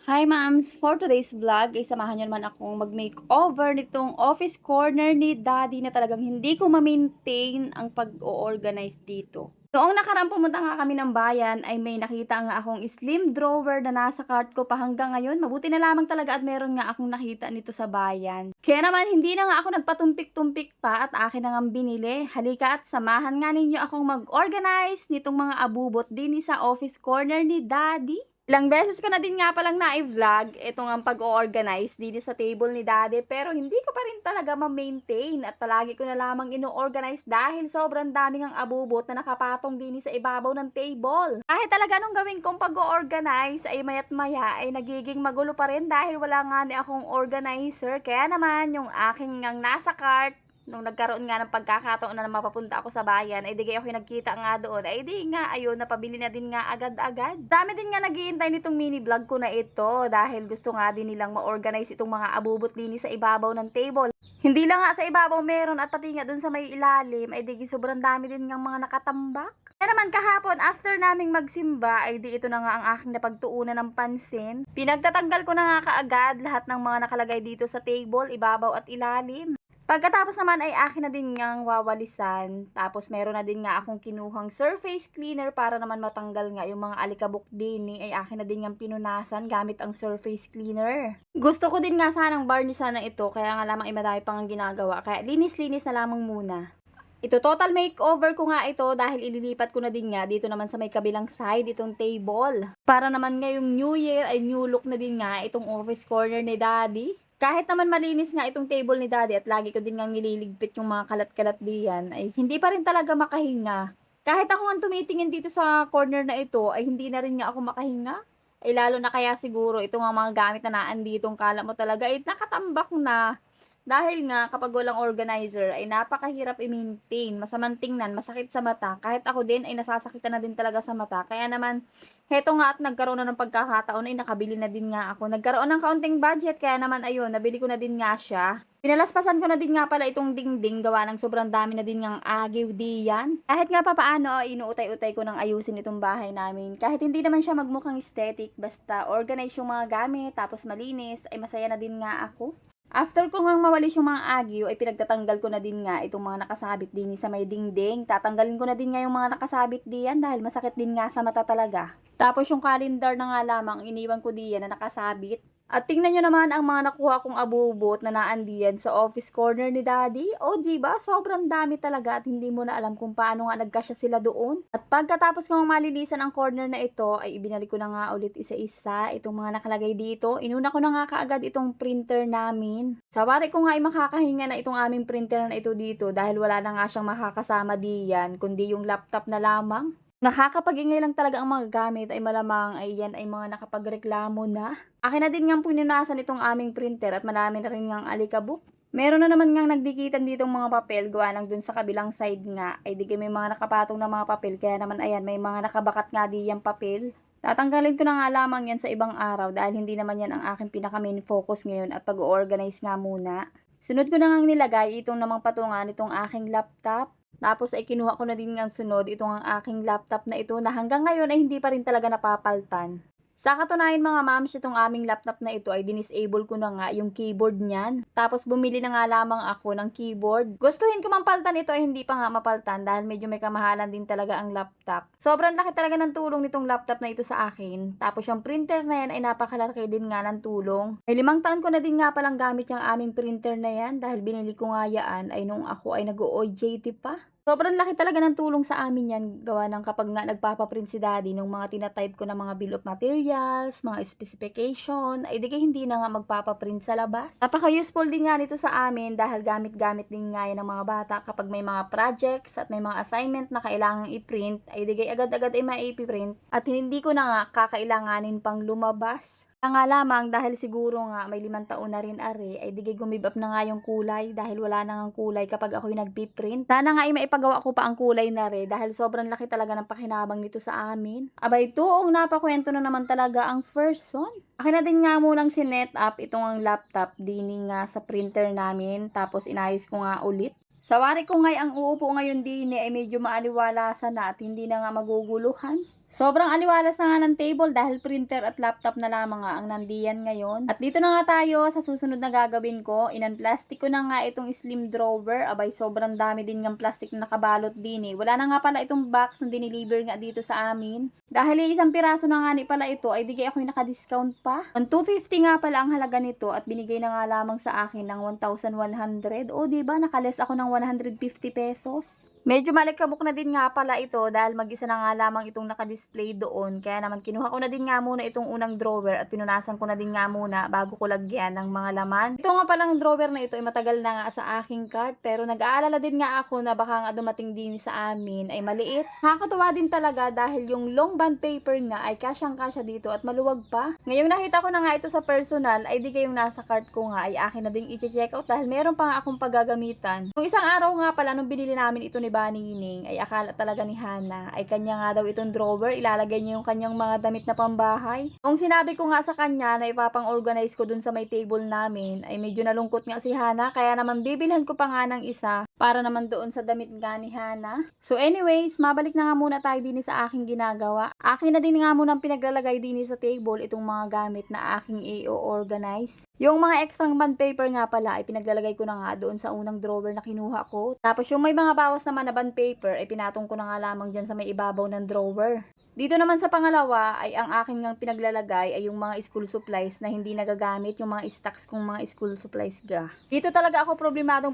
Hi ma'ams! For today's vlog ay samahan niyo naman akong mag-makeover nitong office corner ni daddy na talagang hindi ko ma-maintain ang pag-o-organize dito. Noong nakaraan pumunta nga kami ng bayan ay may nakita nga akong slim drawer na nasa cart ko pa hanggang ngayon. Mabuti na lamang talaga at meron nga akong nakita nito sa bayan. Kaya naman hindi na nga ako nagpatumpik-tumpik pa at akin na nga binili. Halika at samahan nga ninyo akong mag-organize nitong mga abubot din sa office corner ni daddy. Ilang beses ko na din nga palang na-vlog itong ang pag-o-organize dito sa table ni daddy pero hindi ko pa rin talaga ma-maintain at palagi ko na lamang ino-organize dahil sobrang daming ang abubot na nakapatong din sa ibabaw ng table. Kahit talaga nung gawin kong pag-o-organize ay mayat maya ay nagiging magulo pa rin dahil wala nga ni akong organizer kaya naman yung aking ngang nasa cart nung nagkaroon nga ng pagkakataon na mapapunta ako sa bayan, ay di kayo nagkita nga doon, ay di nga, ayun, napabili na din nga agad-agad. Dami din nga naghihintay nitong mini vlog ko na ito, dahil gusto nga din nilang ma-organize itong mga abubot linis sa ibabaw ng table. Hindi lang nga sa ibabaw meron at pati nga dun sa may ilalim, ay di sobrang dami din nga mga nakatambak. Kaya naman kahapon, after naming magsimba, ay di ito na nga ang aking napagtuunan ng pansin. Pinagtatanggal ko na nga kaagad lahat ng mga nakalagay dito sa table, ibabaw at ilalim. Pagkatapos naman ay akin na din ngang wawalisan, tapos meron na din nga akong kinuhang surface cleaner para naman matanggal nga yung mga alikabok din ay akin na din ngang pinunasan gamit ang surface cleaner. Gusto ko din nga sanang varnishan na ito, kaya nga lamang madami pang ang ginagawa, kaya linis-linis na lamang muna. Ito total makeover ko nga ito dahil ililipat ko na din nga dito naman sa may kabilang side itong table. Para naman ngayong New Year ay new look na din nga itong office corner ni daddy. Kahit naman malinis nga itong table ni daddy at lagi ko din nga nililigpit yung mga kalat-kalat diyan, ay hindi pa rin talaga makahinga. Kahit ako nga tumitingin dito sa corner na ito, ay hindi na rin nga ako makahinga. Ay lalo na kaya siguro ito nga mga gamit na naanditong kala mo talaga ay nakatambak na. Dahil nga kapag walang organizer ay napakahirap i-maintain, masamang tingnan, masakit sa mata. Kahit ako din ay nasasakitan na din talaga sa mata. Kaya naman, heto nga at nagkaroon na ng pagkakataon ay nakabili na din nga ako. Nagkaroon ng kaunting budget kaya naman ayun, nabili ko na din nga siya. Pinalaspasan ko na din nga pala itong dingding gawa ng sobrang dami na din ngang agiw diyan. Kahit nga papaano, inuutay-utay ko ng ayusin itong bahay namin. Kahit hindi naman siya magmukhang aesthetic, basta organize yung mga gamit, tapos malinis, ay masaya na din nga ako. After ko ngang mawalis yung mga agyo, ay pinagtatanggal ko na din nga itong mga nakasabit din sa may dingding. Tatanggalin ko na din nga yung mga nakasabit diyan dahil masakit din nga sa mata talaga. Tapos yung calendar na nga lamang, iniwan ko diyan na nakasabit. At tingnan nyo naman ang mga nakuha kong abubot na naandiyan sa office corner ni daddy. O diba, sobrang dami talaga at hindi mo na alam kung paano nga nagkasya sila doon. At pagkatapos kong malilisan ang corner na ito, ay ibinalik ko na nga ulit isa-isa itong mga nakalagay dito. Inuna ko na nga kaagad itong printer namin. Sawari ko nga ay makakahinga na itong aming printer na ito dito dahil wala na nga siyang makakasama diyan, kundi yung laptop na lamang. Nakakapag-ingay lang talaga ang mga gamit ay malamang ay yan ay mga nakapagreklamo na. Akin na din ngang pinunasan itong aming printer at marami na rin ngang alikabok. Meron na naman ngang nagdikitan ditong mga papel gawa lang dun sa kabilang side nga. Ay di may mga nakapatong na mga papel kaya naman ayan may mga nakabakat nga di yung papel. Tatanggalin ko na nga lamang yan sa ibang araw dahil hindi naman yan ang aking pinaka main focus ngayon at pag-organize nga muna. Sunod ko na ngang nilagay itong namang patungan itong aking laptop. Tapos ay kinuha ko na din ngang sunod itong ang aking laptop na ito na hanggang ngayon ay hindi pa rin talaga napapaltan. Sa katunayan mga mams, itong aming laptop na ito ay dinisable ko na nga yung keyboard niyan. Tapos bumili na nga lamang ako ng keyboard. Gustuhin ko mang paltan ito ay hindi pa nga mapaltan dahil medyo may kamahalan din talaga ang laptop. Sobrang laki talaga ng tulong nitong laptop na ito sa akin. Tapos yung printer na yan ay napakalaki din nga ng tulong. May 5 taon ko na din nga palang gamit yung aming printer na yan dahil binili ko nga yan ay nung ako ay nag-OJT pa. Sobrang laki talaga ng tulong sa amin yan, gawa ng kapag nga nagpapaprint si daddy nung mga tinatype ko ng mga bill of materials, mga specification, ay di hindi na nga magpapaprint sa labas. Napaka-useful din nga nito sa amin dahil gamit-gamit din nga yan ng mga bata kapag may mga projects at may mga assignment na kailangang i-print, ay di agad-agad ay maipiprint at hindi ko na nga kakailanganin pang lumabas. Nga lamang dahil siguro nga may 5 taon na rin are, ay digay gumibap na nga yung kulay dahil wala na nga kulay kapag ako'y nagpiprint. Sana nga ay maipagawa ko pa ang kulay na re dahil sobrang laki talaga ng pakinabang nito sa amin. Abay tuong napakwento na naman talaga ang first son. Akin na din nga munang sinet up itong ang laptop dini nga sa printer namin tapos inayos ko nga ulit. Sawari ko ngay ang uupo ngayon din ay medyo maaliwalasan na at hindi na nga maguguluhan. Sobrang aliwalas na nga ng table dahil printer at laptop na lamang nga ang nandiyan ngayon. At dito na nga tayo sa susunod na gagawin ko. Inan-plastic ko na nga itong slim drawer. Abay, sobrang dami din ng plastic na nakabalot din eh. Wala na nga pala itong box na diniliver nga dito sa amin. Dahil isang piraso na nga ni pala ito, ay digay ako'y naka-discount pa. 250 nga pala ang halaga nito at binigay na nga lamang sa akin ng 1,100. O diba, nakales ako ng 150 pesos. Medyo malikabok na din nga pala ito dahil mag-isa na nga lamang itong nakadisplay doon. Kaya naman kinuha ko na din nga muna itong unang drawer at pinunasan ko na din nga muna bago ko lagyan ng mga laman. Ito nga palang drawer na ito ay matagal na nga sa aking cart pero nag-aalala din nga ako na baka nga dumating din sa amin ay maliit. Nakakatuwa din talaga dahil yung long bond paper nga ay kasyang-kasya dito at maluwag pa. Ngayong nakita ko na nga ito sa personal ay di kayong nasa cart ko nga ay akin na ding i-check out dahil meron pa nga akong paggagamitan. Yung isang araw nga pala nung binili namin ito ni Banining ay akala talaga ni Hana ay kanya nga daw itong drawer, ilalagay niya yung kanyang mga damit na pambahay. Kung sinabi ko nga sa kanya na ipapang-organize ko dun sa may table namin ay medyo nalungkot nga si Hana kaya naman bibilhan ko pa nga ng isa para naman doon sa damit nga ni Hana. So anyways, mabalik na nga muna tayo din sa aking ginagawa. Akin na din nga muna pinaglalagay din sa table itong mga gamit na aking i-organize. Yung mga extra bond paper nga pala ay pinaglalagay ko na nga doon sa unang drawer na kinuha ko. Tapos yung may mga bawas naman na bond paper ay pinatong ko na nga lamang dyan sa may ibabaw ng drawer. Dito naman sa pangalawa ay ang aking ngang pinaglalagay ay yung mga school supplies na hindi nagagamit, yung mga stocks kong mga school supplies ga. Dito talaga ako problemado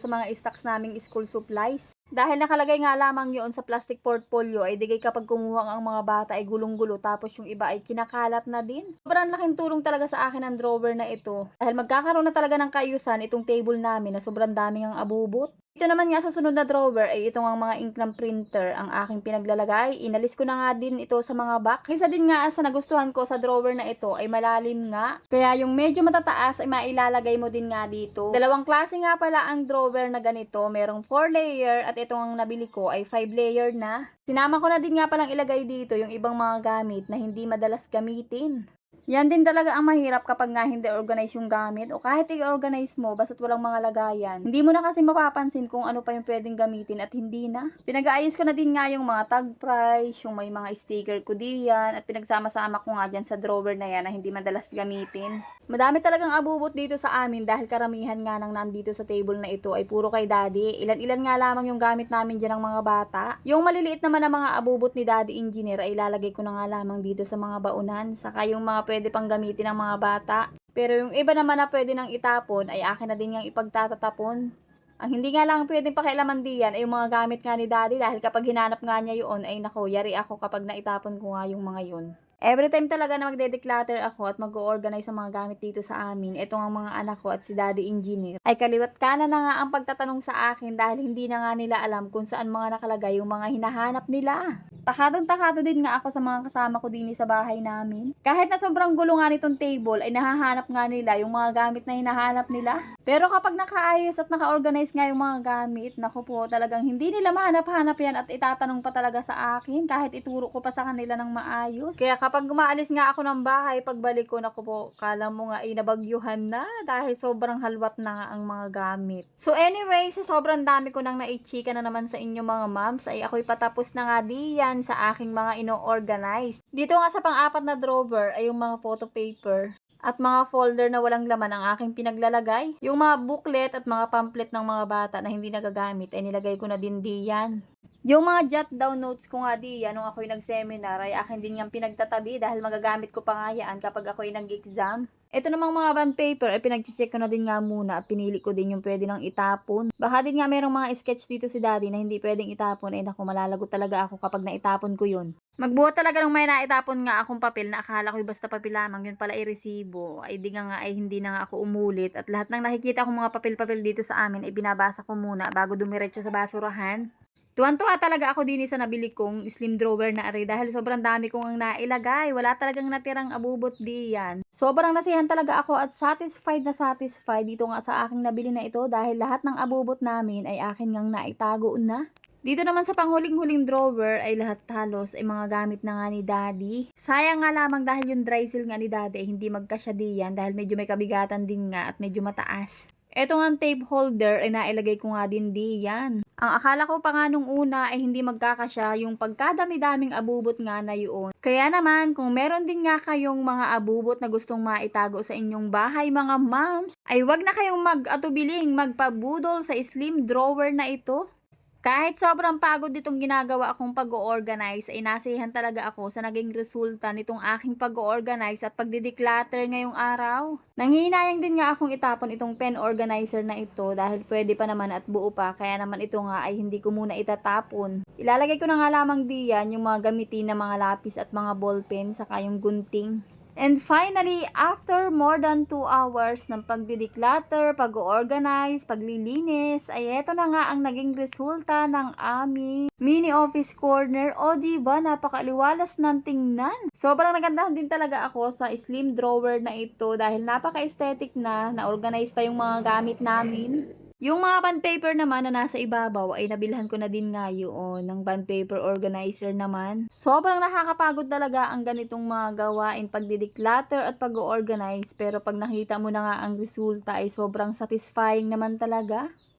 sa mga stocks naming school supplies. Dahil nakalagay nga lamang yun sa plastic portfolio ay digay kapag kumuha ang mga bata ay gulong-gulo tapos yung iba ay kinakalat na din. Sobrang laking tulong talaga sa akin ang drawer na ito. Dahil magkakaroon na talaga ng kaayusan itong table namin na sobrang daming ang abubot. Ito naman nga sa sunod na drawer ay itong ang mga ink ng printer ang aking pinaglalagay. Inalis ko na nga din ito sa mga box. Isa din nga sa nagustuhan ko sa drawer na ito ay malalim nga. Kaya yung medyo matataas ay mailalagay mo din nga dito. Dalawang klase nga pala ang drawer na ganito. Merong 4 layer at itong ang nabili ko ay 5 layer na. Sinama ko na din nga palang ilagay dito yung ibang mga gamit na hindi madalas gamitin. Yan din talaga ang mahirap kapag nga hindi organize yung gamit o kahit i-organize mo basta't walang mga lagayan. Hindi mo na kasi mapapansin kung ano pa yung pwedeng gamitin at hindi na. Pinag-aayos ko na din nga yung mga tag price, yung may mga sticker ko diyan at pinagsama-sama ko nga dyan sa drawer na yan na hindi madalas gamitin. Madami talagang abubot dito sa amin dahil karamihan nga nang nandito sa table na ito ay puro kay daddy. Ilan-ilan nga lamang yung gamit namin dyan ng mga bata. Yung maliliit naman na mga abubot ni daddy engineer ay ilalagay ko na nga lamang dito sa mga baunan. Saka yung mga pwede pang gamitin ng mga bata. Pero yung iba naman na pwede nang itapon ay akin na din yung ipagtatatapon. Ang hindi nga lang pwedeng pakialaman diyan ay yung mga gamit nga ni daddy dahil kapag hinanap nga niya yun ay nako, yari ako kapag naitapon ko nga yung mga yun. Every time talaga na magde-declutter ako at mag-organize sa mga gamit dito sa amin, ito ang mga anak ko at si Daddy Engineer, ay kaliwat kanan na nga ang pagtatanong sa akin dahil hindi na nga nila alam kung saan mga nakalagay yung mga hinahanap nila. Takadong-takado din nga ako sa mga kasama ko din sa bahay namin. Kahit na sobrang gulo nga nitong table, ay nahahanap nga nila yung mga gamit na hinahanap nila. Pero kapag nakaayos at naka-organize nga yung mga gamit, naku po, talagang hindi nila mahanap-hanap yan at itatanong pa talaga sa akin kahit ituro ko pa sa kanila ng maayos. Kaya kapag umaalis nga ako ng bahay, pagbalik ko, naku po, kala mo nga ay nabagyuhan na dahil sobrang halwat na nga ang mga gamit. So anyway, sa sobrang dami ko nang naichika na naman sa inyo mga moms, ay ako'y patapos na nga diyan sa aking mga ino-organize. Dito nga sa pang-apat na drawer ay yung mga photo paper at mga folder na walang laman ang aking pinaglalagay. Yung mga booklet at mga pamphlet ng mga bata na hindi nagagamit ay nilagay ko na din diyan. Yung mga jot down notes ko nga diyan nung ako'y nag-seminar ay akin din yung pinagtatabi dahil magagamit ko pa nga yan kapag ako'y nag-exam. Ito namang mga bond paper ay pinag-check ko na din nga muna at pinili ko din yung pwede nang itapon. Baka din nga merong mga sketch dito si daddy na hindi pwedeng itapon ay naku, malalagot talaga ako kapag naitapon ko yun. Magbuhat talaga ng may naitapon nga akong papel na akala ko'y basta papel lamang, yun pala i-resibo. Ay di nga ay hindi na nga ako umulit at lahat ng nakikita kong mga papel-papel dito sa amin ay binabasa ko muna bago dumiretso sa basurahan. Tuwan-tuwa talaga ako din sa nabili kong slim drawer na ari dahil sobrang dami kong ang nailagay. Wala talagang natirang abubot diyan. Sobrang nasiyahan talaga ako at satisfied na satisfied dito nga sa aking nabili na ito dahil lahat ng abubot namin ay akin ngang naitago na. Dito naman sa panghuling-huling drawer ay lahat halos ay mga gamit na nga ni daddy. Sayang nga lamang dahil yung dry seal nga ni daddy ay hindi magkasya diyan dahil medyo may kabigatan din nga at medyo mataas. Eto ngang tape holder ay nailagay ko nga din diyan. Ang akala ko pa nga nung una ay hindi magkakasya yung pagkadami-daming abubot nga na yun. Kaya naman, kung meron din nga kayong mga abubot na gustong maitago sa inyong bahay mga moms, ay wag na kayong mag-atubiling magpabudol sa slim drawer na ito. Kahit sobrang pagod itong ginagawa akong pag-o-organize, ay nasiyahan talaga ako sa naging resulta nitong aking pag-o-organize at pagdi-declutter ngayong araw. Nanghihinayang din nga akong itapon itong pen organizer na ito dahil pwede pa naman at buo pa, kaya naman ito nga ay hindi ko muna itatapon. Ilalagay ko na nga lamang diyan yung mga gamitin na mga lapis at mga ballpen saka yung gunting. And finally, after more than 2 hours ng pagdi-declutter, pag-organize, paglilinis, ay eto na nga ang naging resulta ng aming mini office corner. O diba, napakaliwalas ng tingnan. Sobrang nagandahan din talaga ako sa slim drawer na ito dahil napaka-aesthetic na-organize pa yung mga gamit namin. Yung mga bond paper naman na nasa ibabaw ay nabilhan ko na din nga yun ng bond paper organizer naman. Sobrang nakakapagod talaga ang ganitong mga gawain pagdi-declutter at pag-organize, pero pag nakita mo na nga ang resulta ay sobrang satisfying naman talaga.